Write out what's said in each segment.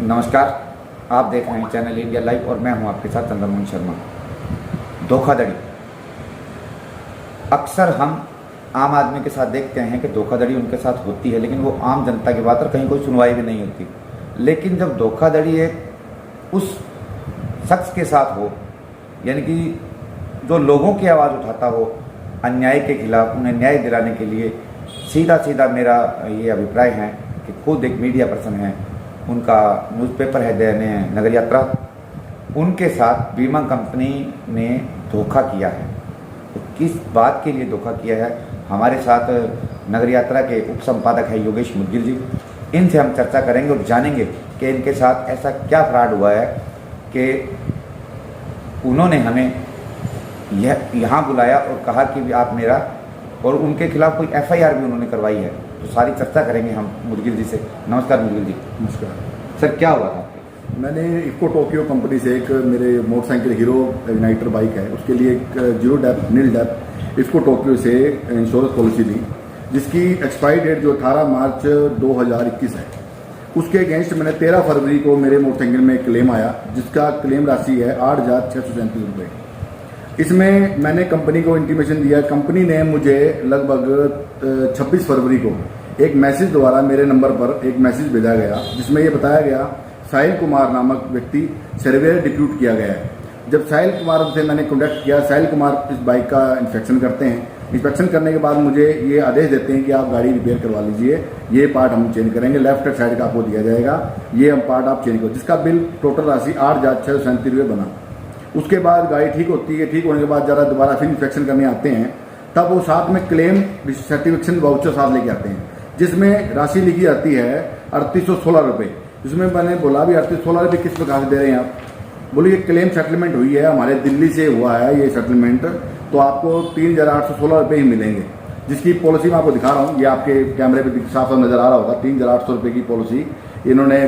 नमस्कार, आप देख रहे हैं चैनल इंडिया लाइव और मैं हूं आपके साथ चंद्रमोहन शर्मा। धोखाधड़ी अक्सर हम आम आदमी के साथ देखते हैं कि धोखाधड़ी उनके साथ होती है, लेकिन वो आम जनता की बात और कहीं कोई सुनवाई भी नहीं होती। लेकिन जब धोखाधड़ी एक उस शख्स के साथ हो, यानी कि जो लोगों की आवाज़ उठाता हो अन्याय के खिलाफ, उन्हें न्याय दिलाने के लिए, सीधा सीधा मेरा ये अभिप्राय है कि खुद एक मीडिया पर्सन है, उनका न्यूज़पेपर है दैनिक नगर यात्रा, उनके साथ बीमा कंपनी ने धोखा किया है। तो किस बात के लिए धोखा किया है, हमारे साथ नगर यात्रा के उप संपादक है योगेश मुदगिल जी। इनसे हम चर्चा करेंगे और जानेंगे कि इनके साथ ऐसा क्या फ्रॉड हुआ है कि उन्होंने हमें यहाँ बुलाया और कहा कि आप मेरा, और उनके खिलाफ कोई FIR भी उन्होंने करवाई है। तो सारी चर्चा करेंगे हम मुदगिल जी से। नमस्कार मुदगिल जी। नमस्कार सर, क्या हुआ था? मैंने इफ्को टोक्यो कंपनी से एक मेरे मोटरसाइकिल हीरो इग्नाइटर बाइक है, उसके लिए एक जीरो डेप नील डेप इफ्को टोक्यो से इंश्योरेंस पॉलिसी ली, जिसकी एक्सपायरी डेट जो 18 मार्च 2021 है। उसके अगेंस्ट मैंने 13 फरवरी को मेरे मोटरसाइकिल में क्लेम आया, जिसका क्लेम राशि है 8,637 रुपये। इसमें मैंने कंपनी को इंटीमेशन दिया। कंपनी ने मुझे लगभग 26 फरवरी को एक मैसेज द्वारा मेरे नंबर पर एक मैसेज भेजा गया, जिसमें यह बताया गया साहिल कुमार नामक व्यक्ति सर्वेयर डिप्यूट किया गया है। जब साहिल कुमार से मैंने कॉन्टैक्ट किया, साहिल कुमार इस बाइक का इंस्पेक्शन करते हैं। इंस्पेक्शन करने के बाद मुझे ये आदेश देते हैं कि आप गाड़ी रिपेयर करवा लीजिए, ये पार्ट हम चेंज करेंगे, लेफ्ट साइड का आपको दिया जाएगा, ये हम पार्ट आप चेंज करो, जिसका बिल टोटल राशि 8,637 रुपये बना। उसके बाद गाड़ी ठीक होती है। ठीक होने के बाद जरा दोबारा फिर इंस्पेक्शन करने आते हैं, तब वो साथ में क्लेम सर्टिफिकेशन वाउचर साथ लेके आते हैं, जिसमें राशि लिखी जाती है 3,816 रुपये। जिसमें मैंने बोला भी 3,816 रुपये किस प्रकार से दे रहे हैं आप? बोले ये क्लेम सेटलमेंट हुई है, हमारे दिल्ली से हुआ है ये सेटलमेंट, तो आपको 3,816 रुपये ही मिलेंगे। जिसकी पॉलिसी मैं आपको दिखा रहा हूँ, ये आपके कैमरे पे साफ साफ नजर आ रहा होगा। 3,800 रुपये की पॉलिसी इन्होंने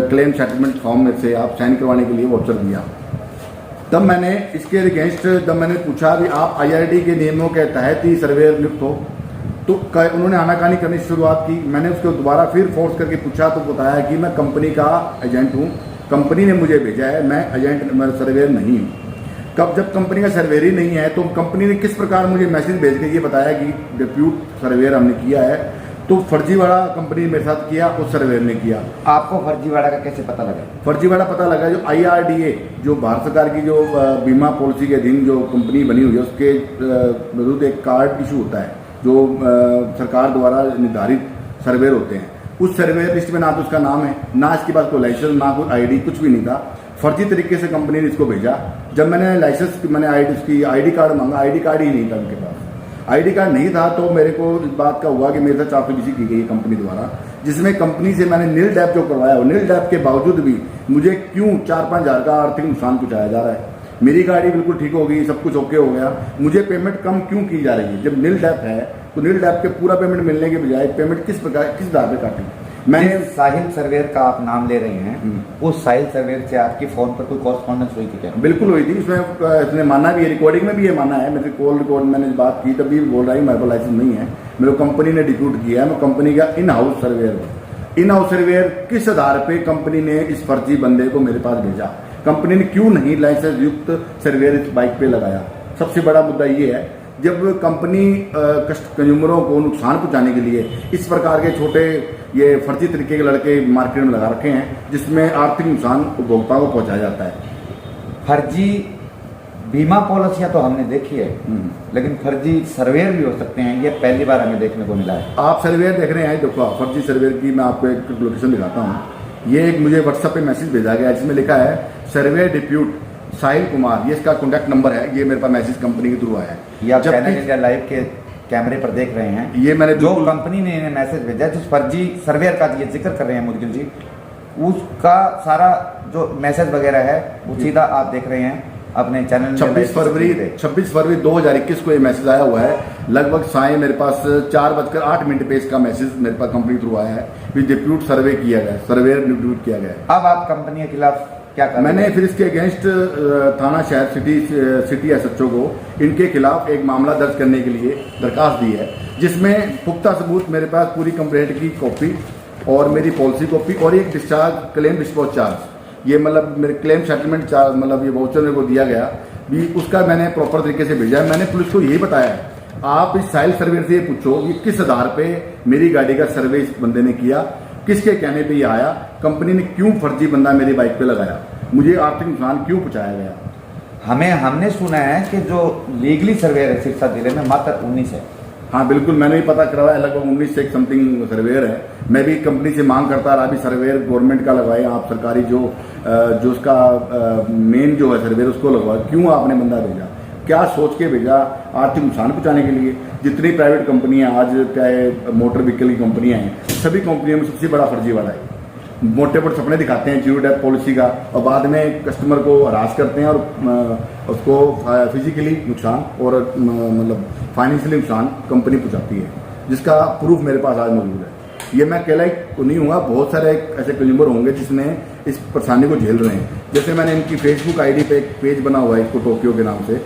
क्लेम सेटलमेंट फॉर्म में से आप साइन करवाने के लिए वाउचर दिया। तब मैंने इसके अगेंस्ट जब मैंने पूछा कि आप IRD के नियमों के तहत ही सर्वेयर नियुक्त हो, तो उन्होंने आनाकानी करने की शुरुआत की। मैंने उसको दोबारा फिर फोर्स करके पूछा, तो बताया कि मैं कंपनी का एजेंट हूँ, कंपनी ने मुझे भेजा है, मैं एजेंट, मैं सर्वेयर नहीं हूँ। कब जब कंपनी का सर्वेयर ही नहीं है, तो कंपनी ने किस प्रकार मुझे मैसेज भेज के ये बताया कि डिप्यूट सर्वेयर हमने किया है, तो फर्जीवाड़ा कंपनी ने मेरे साथ किया, उस सर्वेयर ने किया। आपको फर्जीवाड़ा का कैसे पता लगा? फर्जीवाड़ा पता लगा, जो IRDA जो भारत सरकार की जो बीमा पॉलिसी के अधीन जो कंपनी बनी हुई है, उसके विरुद्ध एक कार्ड इशू होता है, जो सरकार द्वारा निर्धारित सर्वेयर होते हैं। उस सर्वेयर लिस्ट में ना तो उसका नाम है, ना इसके पास कोई लाइसेंस, ना कोई ID, कुछ भी नहीं था। फर्जी तरीके से कंपनी ने इसको भेजा। जब मैंने लाइसेंस, मैंने उसकी ID कार्ड मांगा, ID कार्ड ही नहीं था उनके पास। ID कार्ड नहीं था, तो मेरे को इस बात का हुआ कि मेरे साथ चापलूसी की गई है कंपनी द्वारा, जिसमें कंपनी से मैंने नील डैप जो करवाया, वो नील डैप के बावजूद भी मुझे क्यों 4-5 हज़ार का आर्थिक नुकसान पहुंचाया जा रहा है। मेरी गाड़ी बिल्कुल ठीक हो गई, सब कुछ ओके हो गया, मुझे पेमेंट कम क्यों की जा रही है? जब नील डैप है तो नील डैप के पूरा पेमेंट मिलने के बजाय पेमेंट किस प्रकार, किस आधार पर काटी? मैंने साहिल सर्वेयर का आप नाम ले रहे हैं, उस साहिल सर्वेयर से आपकी फोन पर कोई कॉरेस्पॉन्डेंस हुई थी क्या? बिल्कुल हुई थी। उसमें इसने माना भी है, रिकॉर्डिंग में भी ये माना है, मेरे कॉल रिकॉर्ड मैंने बात की, तभी बोल रहा है मेरे पास लाइसेंस नहीं है, मेरे को कंपनी ने डिप्यूट किया है, मैं कंपनी का इन हाउस सर्वेयर हूँ। इन हाउस सर्वेयर किस आधार पे कंपनी ने इस फर्जी बंदे को मेरे पास भेजा? कंपनी ने क्यों नहीं लाइसेंस युक्त सर्वेयर इस बाइक पे लगाया? सबसे बड़ा मुद्दा ये है, जब कंपनी कंज्यूमरों को नुकसान पहुंचाने के लिए इस प्रकार के छोटे ये फर्जी तरीके के लड़के मार्केट में लगा रखे हैं, जिसमें आर्थिक नुकसान उपभोक्ताओं को पहुंचाया जाता है। फर्जी बीमा पॉलिसियां तो हमने देखी है, लेकिन फर्जी सर्वेयर भी हो सकते हैं, ये पहली बार हमें देखने को मिला है। आप सर्वेयर देख रहे हैं, देखो फर्जी सर्वेयर की मैं आपको एक लोकेशन दिखाता हूँ। ये एक मुझे व्हाट्सएप पे मैसेज भेजा गया, जिसमें लिखा है सर्वेयर डिप्यूट साहिल कुमार, ये इसका कॉन्टैक्ट नंबर है। ये मेरे पास मैसेज कंपनी के थ्रू आया है। ये आप चैनल इंडिया लाइव के कैमरे पर देख रहे हैं। ये मैंने जो कंपनी ने इन्हें मैसेज भेजा, जिस फर्जी सर्वेयर का ये जिक्र कर रहे हैं मुदगिल जी, उसका सारा जो मैसेज वगैरह है वो सीधा आप देख रहे हैं अपने चैनल। 26 फरवरी 2021 को ये मैसेज आया हुआ है। लगभग साय मेरे पास 4:08 पे इसका मैसेज मेरे पास कंपनी थ्रू आया है, डिप्यूट सर्वे किया गया, सर्वेयर डिप्यूट किया गया है। अब आप कंपनी के खिलाफ क्या कर? मैंने फिर इसके अगेंस्ट थाना शहर सिटी SHO को इनके खिलाफ एक मामला दर्ज करने के लिए दरखास्त दी है, जिसमें पुख्ता सबूत मेरे पास पूरी कंप्लेंट की कॉपी और मेरी पॉलिसी कॉपी और एक डिस्चार्ज क्लेम डिस्पोज चार्ज, ये मतलब मेरे क्लेम सेटलमेंट चार्ज, मतलब ये वाउचर मेरे को दिया गया भी, उसका मैंने प्रॉपर तरीके से भेजा है। मैंने पुलिस को यही बताया है, आप इस साइल सर्वे से ये पूछो कि किस आधार पे मेरी गाड़ी का सर्वे इस बंदे ने किया, किसके कहने पे ये आया, कंपनी ने क्यों फर्जी बंदा मेरी बाइक पे लगाया, मुझे आर्थिक नुकसान क्यों पहुंचाया गया। हमने सुना है कि जो लीगली सर्वेयर है सिरसा जिले में मात्र 19 है। हाँ बिल्कुल, मैंने भी पता करवाया, लगभग 19 से एक समथिंग सर्वेयर है। मैं भी कंपनी से मांग करता रहा भी सर्वेयर गवर्नमेंट का लगवाए आप, सरकारी जो उसका मेन जो है सर्वेयर उसको लगवाए, क्यों आपने बंदा भेजा, क्या सोच के भेजा, आर्थिक नुकसान पहुंचाने के लिए। जितनी प्राइवेट कंपनियां आज चाहे मोटर व्हीकल की कंपनियां हैं, सभी कंपनियों में सबसे बड़ा फर्जीवाड़ा है। मोटे मोटे सपने दिखाते हैं जीरो डेप पॉलिसी का और बाद में कस्टमर को हरास करते हैं और उसको फिजिकली नुकसान और मतलब फाइनेंशियली नुकसान कंपनी पहुंचाती है, जिसका प्रूफ मेरे पास आज मौजूद है। ये मैं अकेला ही नहीं हूँ, बहुत सारे ऐसे कंज्यूमर होंगे जिसने इस परेशानी को झेल रहे हैं। जैसे मैंने इनकी फेसबुक आईडी पे एक पेज बना हुआ है इसको टोक्यो के नाम से,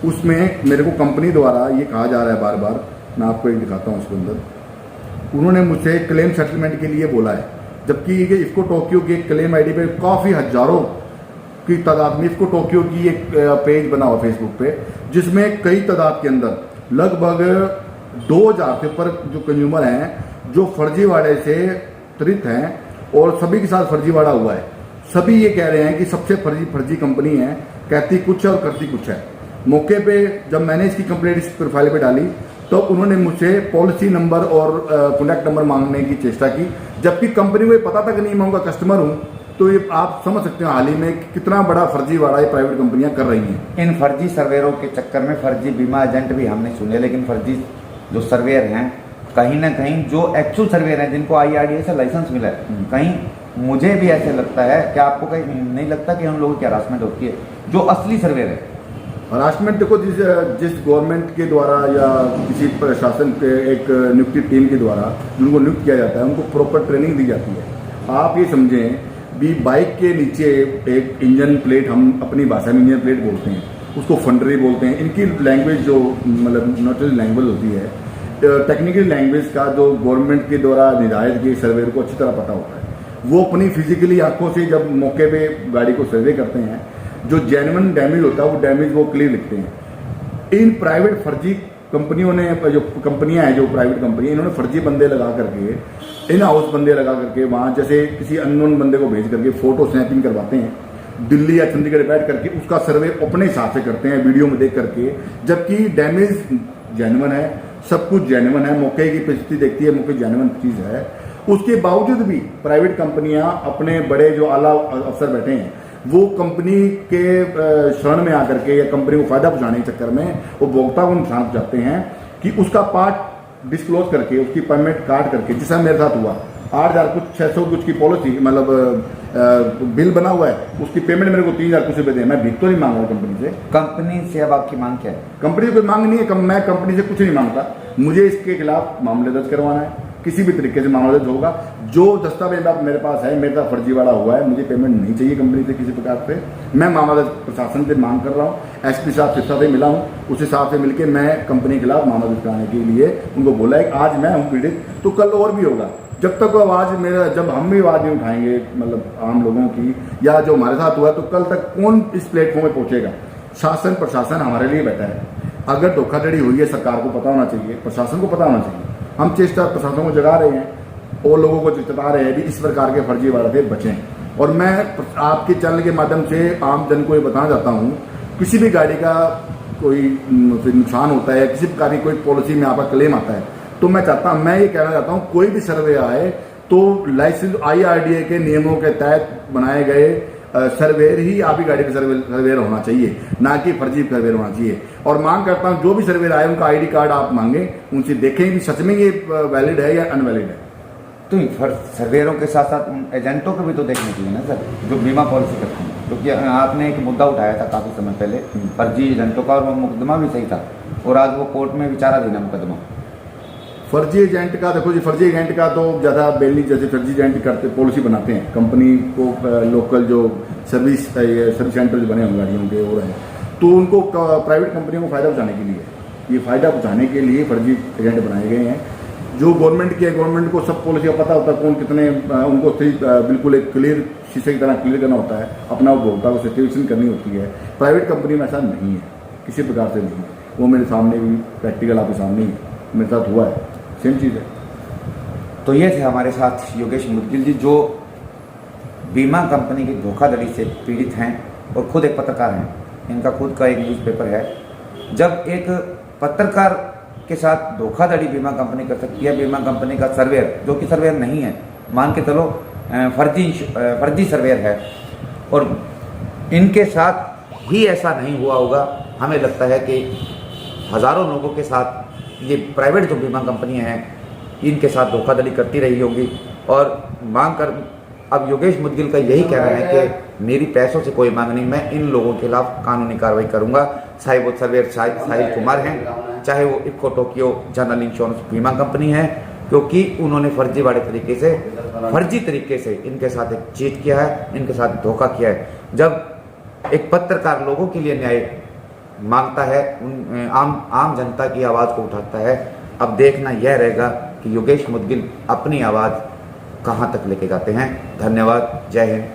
उसमें मेरे को कंपनी द्वारा ये कहा जा रहा है बार बार, मैं आपको एक दिखाता हूँ उसके अंदर, उन्होंने मुझसे क्लेम सेटलमेंट के लिए बोला है, जबकि ये इसको टोक्यो की क्लेम आईडी पे काफ़ी हजारों की तादाद में इसको टोक्यो की एक पेज बना हुआ फेसबुक पे, जिसमें कई तादाद के अंदर लगभग 2000 से ऊपर जो कंज्यूमर हैं जो फर्जीवाड़े से त्वरित हैं और सभी के साथ फर्जीवाड़ा हुआ है। सभी ये कह रहे हैं कि सबसे फर्जी कंपनी है, कहती कुछ है और करती कुछ है। मौके पे जब मैंने इसकी कंप्लेंट इस प्रोफाइल पे डाली तो उन्होंने मुझसे पॉलिसी नंबर और कॉन्टैक्ट नंबर मांगने की चेष्टा की, जबकि कंपनी को ये पता तक नहीं, मैं उनका कस्टमर हूँ। तो ये आप समझ सकते हो हाल ही में कितना बड़ा फर्जीवाड़ा ये प्राइवेट कंपनियां कर रही हैं। इन फर्जी सर्वेयरों के चक्कर में फर्जी बीमा एजेंट भी हमने सुने, लेकिन फर्जी जो सर्वेयर हैं कहीं ना कहीं जो एक्चुअल सर्वेयर हैं जिनको IRDA से लाइसेंस मिला है, कहीं मुझे भी ऐसे लगता है कि आपको कहीं नहीं लगता कि हम लोगों की हरासमेंट होती है जो असली सर्वेयर है। हरासमेंट देखो, जिस गवर्नमेंट के द्वारा या किसी प्रशासन के एक नियुक्ति टीम के द्वारा जिनको नियुक्त किया जाता है उनको प्रॉपर ट्रेनिंग दी जाती है। आप ये समझें भी बाइक के नीचे एक इंजन प्लेट, हम अपनी भाषा में इंजन प्लेट बोलते हैं, उसको फंडरी बोलते हैं। इनकी लैंग्वेज जो मतलब नेचुरल लैंग्वेज होती है, टेक्निकल लैंग्वेज का जो गवर्नमेंट के द्वारा निर्धारित की सर्वेयर को अच्छी तरह पता होता है। वो अपनी फिजिकली आंखों से जब मौके पे गाड़ी को सर्वे करते हैं, जो जेन्युइन डैमेज होता है वो डैमेज वो क्लियर लिखते हैं। इन प्राइवेट फर्जी कंपनियों ने, जो कंपनियां हैं जो प्राइवेट कंपनी, इन्होंने फर्जी बंदे लगा करके, इन हाउस बंदे लगा करके वहां जैसे किसी अननोन बंदे को भेज करके फोटो स्नैपिंग करवाते हैं, दिल्ली या चंडीगढ़ बैठ करके उसका सर्वे अपने हिसाब से करते हैं वीडियो में देख करके, जबकि डैमेज जेन्युइन है, सब कुछ जेन्युइन है, मौके की परिस्थिति देखती है, मौके जेन्युइन चीज है। उसके बावजूद भी प्राइवेट कंपनियां, अपने बड़े जो आला अफसर बैठे हैं, वो कंपनी के शरण में आकर के या कंपनी को फायदा पहुंचाने के चक्कर में उपभोक्ता को नुकसान पहुंचाते हैं कि उसका पार्ट डिस्क्लोज करके, उसकी पेमेंट काट करके, जैसा मेरे साथ हुआ 8,000 कुछ 600 कुछ की पॉलिसी, मतलब बिल बना हुआ है, उसकी पेमेंट मेरे को 3,000 कुछ रुपए दे। मैं भीख तो नहीं मांग रहा कंपनी से। कंपनी से अब आपकी मांग क्या है? कंपनी से कोई मांग नहीं है, मैं कंपनी से कुछ नहीं मांगता। मुझे इसके खिलाफ मामले दर्ज करवाना है, किसी भी तरीके से मामला दर्ज होगा। जो दस्तावेज मेरे पास है, मेरे साथ फर्जीवाड़ा हुआ है, मुझे पेमेंट नहीं चाहिए कंपनी से किसी प्रकार से। मैं मामला दर्ज प्रशासन से मांग कर रहा हूँ, SP साहब सिरसा से मिला हूँ, उस हिसाब से मिलकर मैं कंपनी के खिलाफ मामला दर्ज कराने के लिए उनको बोला है। आज मैं हूँ पीड़ित, तो कल और भी होगा। जब तक आवाज मेरा, जब हम भी आवाज नहीं उठाएंगे मतलब आम लोगों की, या जो हमारे साथ हुआ, तो कल तक कौन इस प्लेटफॉर्म पे पहुंचेगा? शासन प्रशासन हमारे लिए बैठा है। अगर धोखाधड़ी हुई है, सरकार को पता होना चाहिए, प्रशासन को पता होना चाहिए। हम चेष्टा प्रशासन को जगा रहे हैं और लोगों को चेता रहे हैं भी इस प्रकार के फर्जीवाड़े से बचें। और मैं आपके चैनल के माध्यम से आम जन को ये बताना चाहता हूँ, किसी भी गाड़ी का कोई नुकसान होता है, किसी प्रकार की कोई पॉलिसी में आपका क्लेम आता है, तो मैं ये कहना चाहता हूँ, कोई भी सर्वे आए तो लाइसेंस IRDA के नियमों के तहत बनाए गए सर्वेयर ही आपकी गाड़ी का सर्वेयर होना चाहिए, ना कि फर्जी सर्वेयर होना चाहिए। और मांग करता हूं जो भी सर्वेयर आए उनका ID कार्ड आप मांगे, उनसे देखें कि सच में ये वैलिड है या अनवैलिड है। तो सर्वेयरों के साथ साथ एजेंटों को भी तो देखना चाहिए ना सर, जो बीमा पॉलिसी करते हैं। क्योंकि आपने एक मुद्दा उठाया था काफी समय पहले फर्जी एजेंटों का, और वो मुकदमा भी सही था, और आज वो कोर्ट में विचाराधीन है मुकदमा। फर्जी एजेंट का देखो जी, फर्जी एजेंट का तो ज़्यादा बेली, जैसे फर्जी एजेंट करते पॉलिसी बनाते हैं कंपनी को, लोकल जो सर्विस सेंटर जो बने होंगे गाड़ियों के वो हैं, तो उनको प्राइवेट कंपनियों को फायदा पहुंचाने के लिए, ये फायदा पहुंचाने के लिए फर्जी एजेंट बनाए गए हैं। जो गवर्नमेंट की है, गवर्नमेंट को सब पॉलिसी का पता होता है, कौन कितने उनको बिल्कुल एक क्लियर शीशे की तरह क्लियर करना होता है, अपना उपभोक्ता को सिचुएशन करनी होती है। प्राइवेट कंपनी में ऐसा नहीं है, किसी प्रकार से नहीं। वो मेरे सामने भी प्रैक्टिकल आपके सामने ही मेरे साथ हुआ है, सेम चीज़ है। तो ये थे हमारे साथ योगेश मुदगिल जी, जो बीमा कंपनी की धोखाधड़ी से पीड़ित हैं और खुद एक पत्रकार हैं। इनका खुद का एक न्यूज़पेपर है। जब एक पत्रकार के साथ धोखाधड़ी बीमा कंपनी कर सकती है, बीमा कंपनी का सर्वेयर, जो कि सर्वेयर नहीं है, मान के चलो फर्जी सर्वेयर है, और इनके साथ ही ऐसा नहीं हुआ होगा। हमें लगता है कि हज़ारों लोगों के साथ ये प्राइवेट जो बीमा कंपनियां हैं इनके साथ धोखाधड़ी करती रही होगी। और मांग कर अब योगेश मुदगिल का यही कहना है कि मेरी पैसों से कोई मांग नहीं, मैं इन लोगों के खिलाफ कानूनी कार्रवाई करूंगा, चाहे वो सर्वेयर साहिल कुमार हैं, चाहे वो इफ्को टोक्यो जनरल इंश्योरेंस बीमा कंपनी है, क्योंकि उन्होंने फर्जी तरीके से इनके साथ एक चीट किया है, इनके साथ धोखा किया है। जब एक पत्रकार लोगों के लिए न्याय मांगता है, आम जनता की आवाज़ को उठाता है, अब देखना यह रहेगा कि योगेश मुदगिल अपनी आवाज़ कहाँ तक लेके जाते हैं। धन्यवाद, जय हिंद।